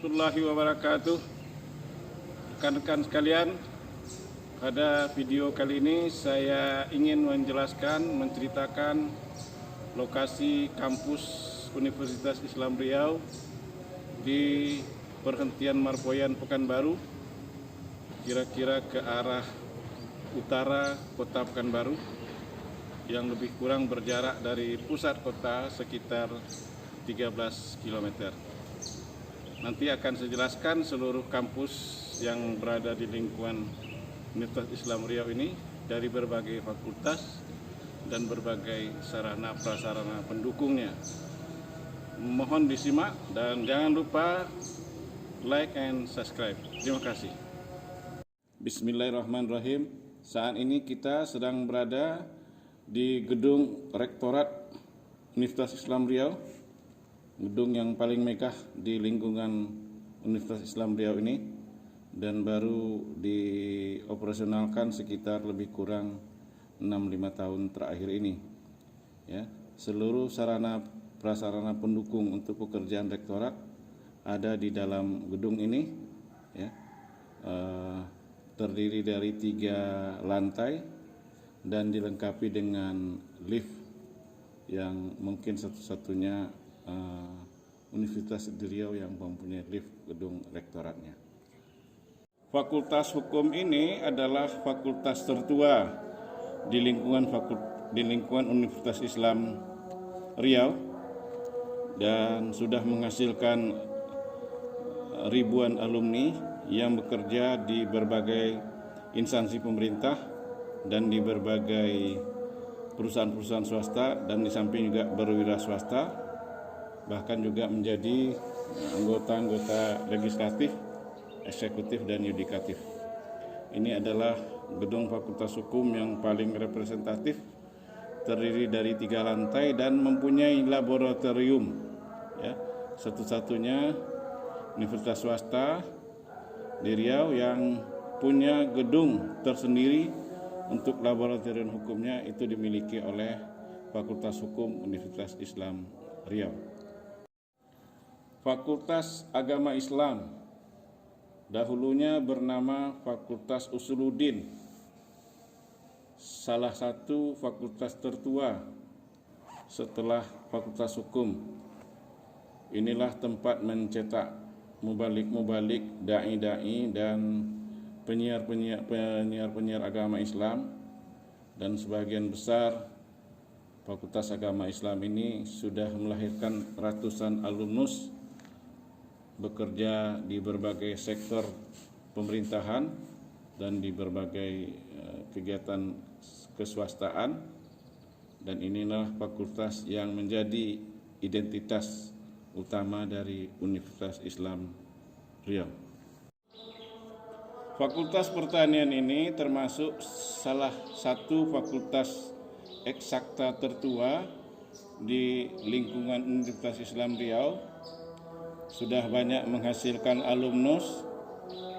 warahmatullahi wabarakatuh. Rekan-rekan sekalian, pada video kali ini saya ingin menceritakan lokasi kampus Universitas Islam Riau di perhentian Marpoyan Pekanbaru, kira-kira ke arah utara kota Pekanbaru, yang lebih kurang berjarak dari pusat kota sekitar 13 km. Nanti akan saya jelaskan seluruh kampus yang berada di lingkungan Universitas Islam Riau ini dari berbagai fakultas dan berbagai sarana prasarana pendukungnya. Mohon disimak dan jangan lupa like and subscribe. Terima kasih. Bismillahirrahmanirrahim. Saat ini kita sedang berada di gedung Rektorat Universitas Islam Riau, gedung yang paling megah di lingkungan Universitas Islam Riau ini, dan baru dioperasionalkan sekitar lebih kurang 6-5 tahun terakhir ini. Ya, seluruh sarana prasarana pendukung untuk pekerjaan rektorat ada di dalam gedung ini. Ya, terdiri dari 3 lantai dan dilengkapi dengan lift yang mungkin satu-satunya Universitas di Riau yang mempunyai lift gedung rektoratnya. Fakultas Hukum ini adalah fakultas tertua di lingkungan Universitas Islam Riau dan sudah menghasilkan ribuan alumni yang bekerja di berbagai instansi pemerintah dan di berbagai perusahaan-perusahaan swasta, dan di samping juga berwira swasta, bahkan juga menjadi anggota-anggota legislatif, eksekutif, dan yudikatif. Ini adalah gedung Fakultas Hukum yang paling representatif, terdiri dari 3 lantai dan mempunyai laboratorium. Ya, satu-satunya universitas swasta di Riau yang punya gedung tersendiri untuk laboratorium hukumnya, itu dimiliki oleh Fakultas Hukum Universitas Islam Riau. Fakultas Agama Islam dahulunya bernama Fakultas Usuluddin, salah satu fakultas tertua setelah Fakultas Hukum. Inilah tempat mencetak mubalik-mubalik, dai-dai, dan penyiar agama Islam, dan sebagian besar Fakultas Agama Islam ini sudah melahirkan ratusan alumnus bekerja di berbagai sektor pemerintahan dan di berbagai kegiatan keswastaan, dan inilah fakultas yang menjadi identitas utama dari Universitas Islam Riau. Fakultas Pertanian ini termasuk salah satu fakultas eksakta tertua di lingkungan Universitas Islam Riau. Sudah banyak menghasilkan alumnus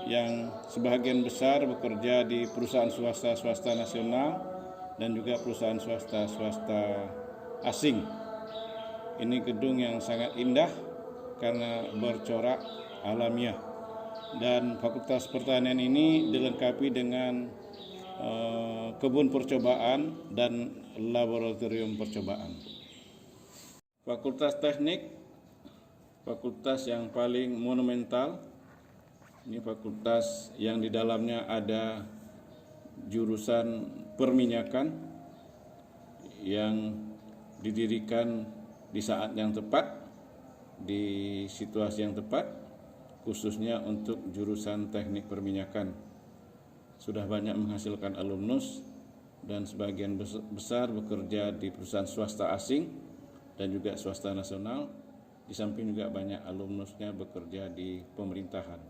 yang sebagian besar bekerja di perusahaan swasta nasional dan juga perusahaan swasta asing. Ini gedung yang sangat indah karena bercorak alamiah. Dan Fakultas Pertanian ini dilengkapi dengan kebun percobaan dan laboratorium percobaan. Fakultas Teknik, fakultas yang paling monumental. Ini fakultas yang di dalamnya ada jurusan perminyakan yang didirikan di saat yang tepat, di situasi yang tepat, khususnya untuk jurusan teknik perminyakan. Sudah banyak menghasilkan alumnus dan sebagian besar bekerja di perusahaan swasta asing dan juga swasta nasional. Di samping juga banyak alumnusnya bekerja di pemerintahan.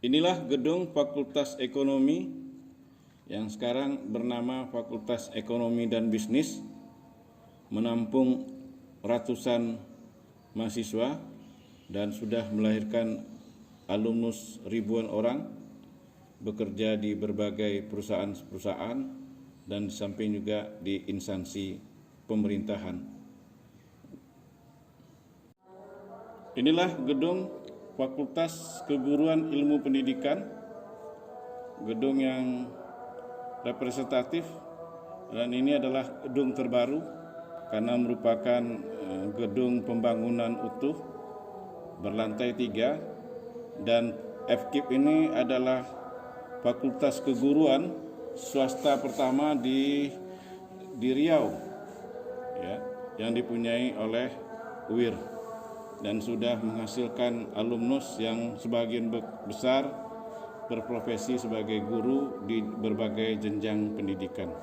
Inilah gedung Fakultas Ekonomi yang sekarang bernama Fakultas Ekonomi dan Bisnis, menampung ratusan mahasiswa dan sudah melahirkan alumnus ribuan orang bekerja di berbagai perusahaan dan di samping juga di instansi pemerintahan. Inilah gedung Fakultas Keguruan Ilmu Pendidikan, gedung yang representatif, dan ini adalah gedung terbaru karena merupakan gedung pembangunan utuh berlantai 3, dan FKIP ini adalah Fakultas Keguruan swasta pertama di Riau, ya, yang dipunyai oleh UIR dan sudah menghasilkan alumnus yang sebagian besar berprofesi sebagai guru di berbagai jenjang pendidikan.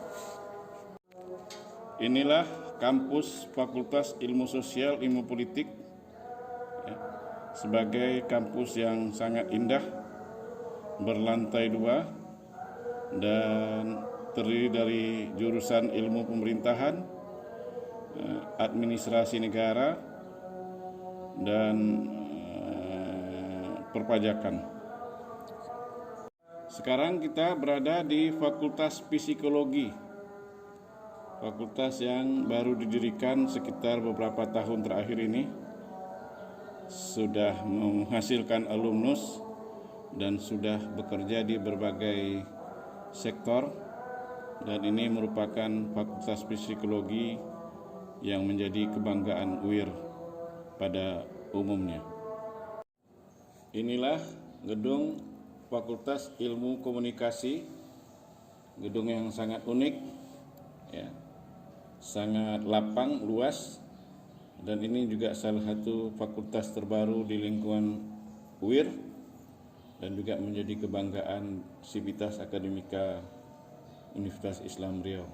Inilah kampus Fakultas Ilmu Sosial Ilmu Politik, ya, sebagai kampus yang sangat indah, berlantai 2 dan terdiri dari jurusan ilmu pemerintahan, administrasi negara, dan perpajakan. Sekarang kita berada di Fakultas Psikologi, fakultas yang baru didirikan sekitar beberapa tahun terakhir ini, sudah menghasilkan alumnus dan sudah bekerja di berbagai sektor, dan ini merupakan Fakultas Psikologi yang menjadi kebanggaan UIR pada umumnya. Inilah gedung Fakultas Ilmu Komunikasi, gedung yang sangat unik, ya, sangat lapang, luas, dan ini juga salah satu fakultas terbaru di lingkungan UIR dan juga menjadi kebanggaan Sivitas Akademika Universitas Islam Riau.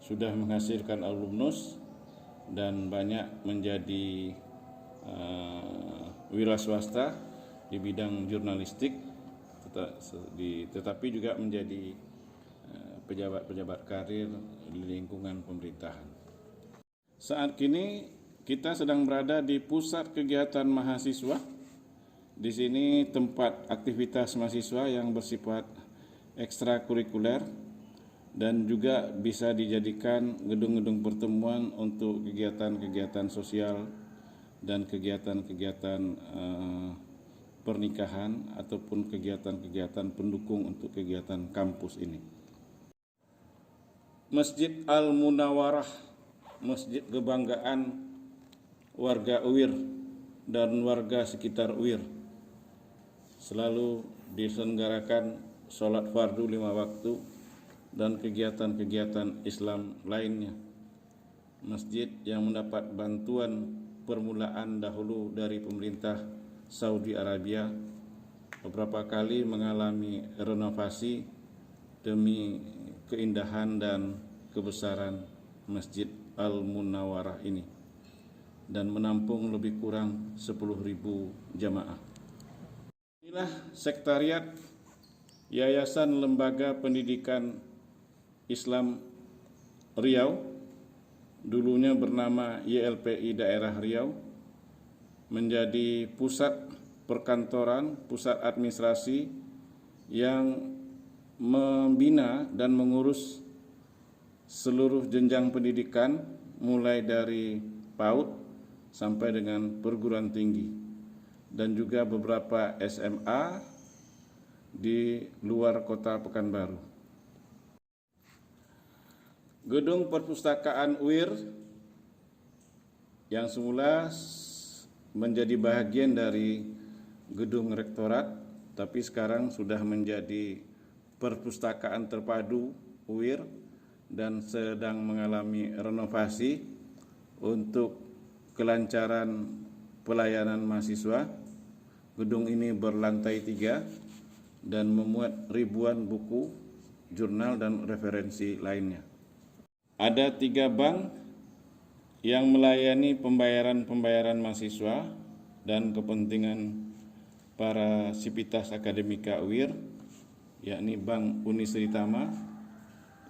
Sudah menghasilkan alumnus dan banyak menjadi wira swasta di bidang jurnalistik, tetapi juga menjadi pejabat-pejabat karir di lingkungan pemerintahan. Saat ini kita sedang berada di pusat kegiatan mahasiswa. Di sini tempat aktivitas mahasiswa yang bersifat ekstrakurikuler dan juga bisa dijadikan gedung-gedung pertemuan untuk kegiatan-kegiatan sosial dan kegiatan-kegiatan pernikahan ataupun kegiatan-kegiatan pendukung untuk kegiatan kampus ini. Masjid Al-Munawwarah, masjid kebanggaan warga UIR dan warga sekitar UIR, selalu diselenggarakan sholat fardu 5 waktu dan kegiatan-kegiatan Islam lainnya. Masjid yang mendapat bantuan permulaan dahulu dari pemerintah Saudi Arabia, beberapa kali mengalami renovasi demi keindahan dan kebesaran Masjid Al-Munawwarah ini, dan menampung lebih kurang 10.000 jamaah. Inilah Sekretariat Yayasan Lembaga Pendidikan Islam Riau, dulunya bernama YLPI Daerah Riau, menjadi pusat perkantoran, pusat administrasi yang membina dan mengurus seluruh jenjang pendidikan mulai dari PAUD sampai dengan perguruan tinggi, dan juga beberapa SMA di luar kota Pekanbaru. Gedung Perpustakaan UIR yang semula menjadi bahagian dari gedung rektorat, tapi sekarang sudah menjadi perpustakaan terpadu UIR dan sedang mengalami renovasi untuk kelancaran pelayanan mahasiswa. Gedung ini berlantai 3 dan memuat ribuan buku, jurnal, dan referensi lainnya. Ada 3 bank yang melayani pembayaran mahasiswa dan kepentingan para Sivitas Akademika UIR, yakni Bank Unisritama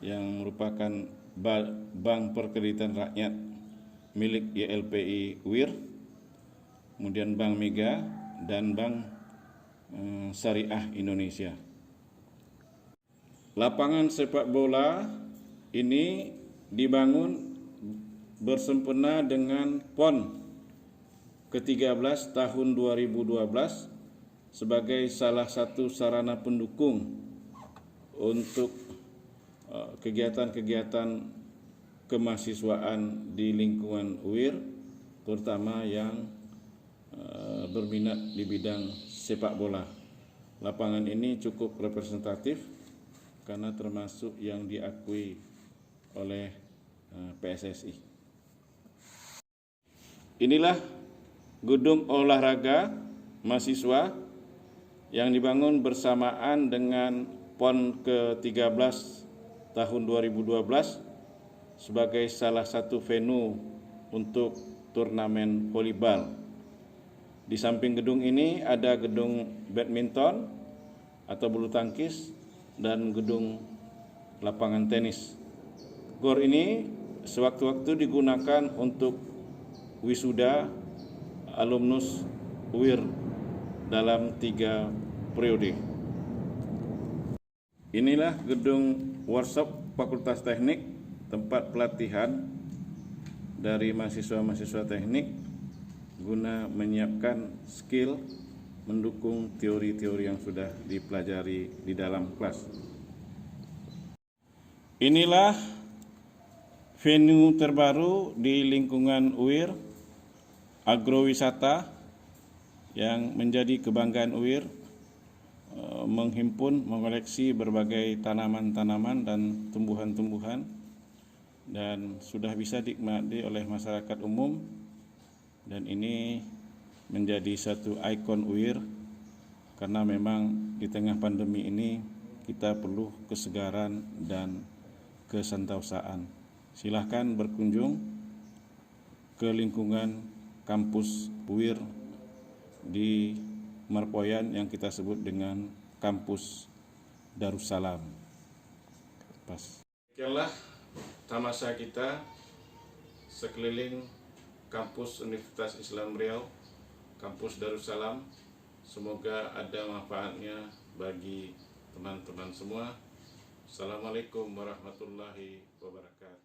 yang merupakan bank perkreditan rakyat milik YLPI UIR, kemudian Bank Mega dan Bank Syariah Indonesia. Lapangan sepak bola ini dibangun bersempena dengan PON ke-13 tahun 2012 sebagai salah satu sarana pendukung untuk kegiatan-kegiatan kemahasiswaan di lingkungan UIR, terutama yang berminat di bidang sepak bola. Lapangan ini cukup representatif karena termasuk yang diakui oleh PSSI. Inilah gedung olahraga mahasiswa yang dibangun bersamaan dengan PON ke-13 tahun 2012 sebagai salah satu venue untuk turnamen volleyball. Di samping gedung ini ada gedung badminton atau bulu tangkis dan gedung lapangan tenis. GOR ini sewaktu-waktu digunakan untuk wisuda alumnus UIR dalam 3 periode. Inilah gedung workshop Fakultas Teknik, tempat pelatihan dari mahasiswa-mahasiswa teknik guna menyiapkan skill mendukung teori-teori yang sudah dipelajari di dalam kelas. Inilah venue terbaru di lingkungan UIR, agrowisata yang menjadi kebanggaan UIR, menghimpun, mengoleksi berbagai tanaman-tanaman dan tumbuhan-tumbuhan dan sudah bisa dinikmati oleh masyarakat umum, dan ini menjadi satu ikon UIR karena memang di tengah pandemi ini kita perlu kesegaran dan kesantausaan. Silahkan berkunjung ke lingkungan kampus UIR di Marpoyan yang kita sebut dengan kampus Darussalam. Demikianlah tamasya kita sekeliling kampus Universitas Islam Riau, kampus Darussalam. Semoga ada manfaatnya bagi teman-teman semua. Assalamualaikum warahmatullahi wabarakatuh.